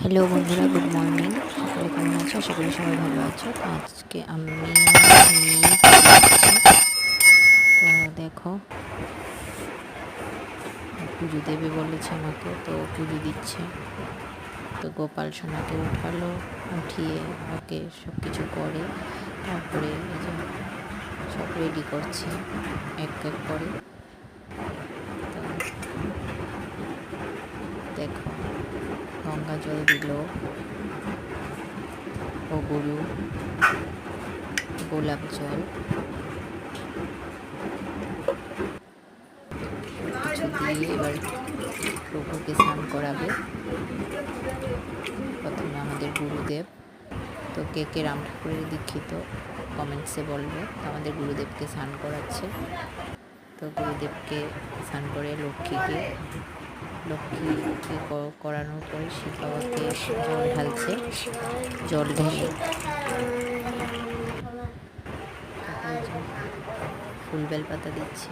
Hello বন্ধুরা, good morning. সকলে কেমন আছো? আশা করি সবাই ভালো আছো। তো আজকে আমি তো দেখো, পুজো দেবে বলেছে আমাকে, তো পুজো দিচ্ছে। তো গোপাল সোনাকে উঠালো, উঠিয়ে ওকে সব কিছু করে তারপরে এই যে সব রেডি করছে এক এক করে। তো দেখো, গঙ্গা জল দিল, ও গরু গোলাপ জল কিছু দিয়ে এবার প্রভুকে স্নান করাবে। প্রথমে আমাদের গুরুদেব, তো কে কে রাম ঠাকুরের দীক্ষিত কমেন্টসে বলবে। তো আমাদের গুরুদেবকে স্নান করাচ্ছে। তো গুরুদেবকে স্নান করে লক্ষ্মীকে করানোর পরে শিখাওয়াকে জল ঢালছে। জল ঢেলে ফুল বেলপাতা দিচ্ছে।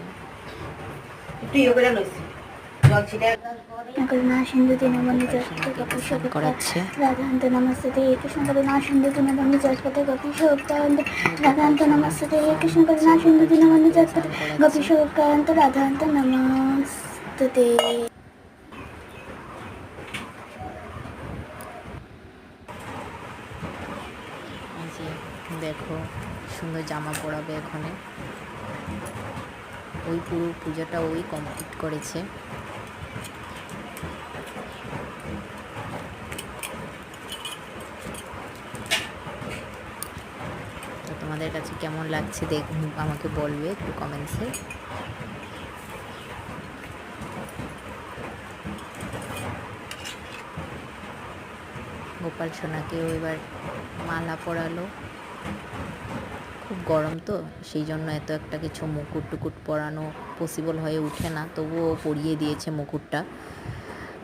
করাচ্ছে রাধান্ত নমস্তে কৃষ্ণ করে না সিন্ধু দিনবন্ধু জগৎপতে গোপীশোক্তান্ত রাধান্ত নমস্তে কৃষ্ণ করে না সিন্ধু দিনবন্ধু জগৎপতে গোপীশোক্তান্ত রাধান্ত নমস্তে। দেখো, সুন্দর জামা পরাবে এখানে। ওই পুরো পূজাটা ওই কমপ্লিট করেছে। তো তোমাদের কাছে কেমন লাগছে আমাকে বলবে একটু কমেন্টসে। গোপাল সোনাকেও এবার মালা পরালো। খুব গরম তো, সেই জন্য এত একটা কিছু মুকুট টুকুট পরানো পসিবল হয়ে ওঠে না, তবুও পরিয়ে দিয়েছে মুকুটটা।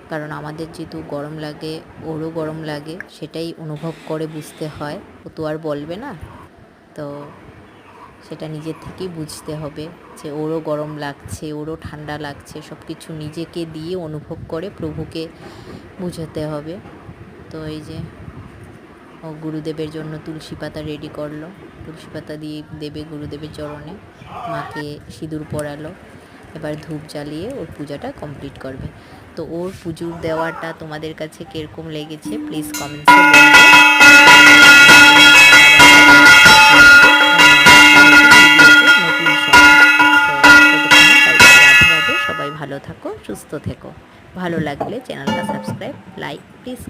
কারণ আমাদের যেহেতু গরম লাগে, ওরও গরম লাগে, সেটাই অনুভব করে বুঝতে হয়। ও তো আর বলবে না, তো সেটা নিজের থেকেই বুঝতে হবে যে ওরও গরম লাগছে, ওরও ঠান্ডা লাগছে। সব কিছু নিজেকে দিয়ে অনুভব করে প্রভুকে বুঝাতে হবে। তো এই যে ও গুরুদেবের জন্য তুলসী পাতা রেডি করলো। তুলসী পাতা দিয়ে দেবে গুরুদেবের চরণে, মাকে সিঁদুর পরালো। এবার ধূপ জ্বালিয়ে ওর পূজাটা কমপ্লিট করবে। তো ওর পুজো দেওয়াটা তোমাদের কাছে কীরকম লেগেছে প্লিজ কমেন্টসে বলবে। সবাই ভালো থাকো, সুস্থ থেকো। ভালো লাগলে চ্যানেলটা সাবস্ক্রাইব, লাইক প্লিজ।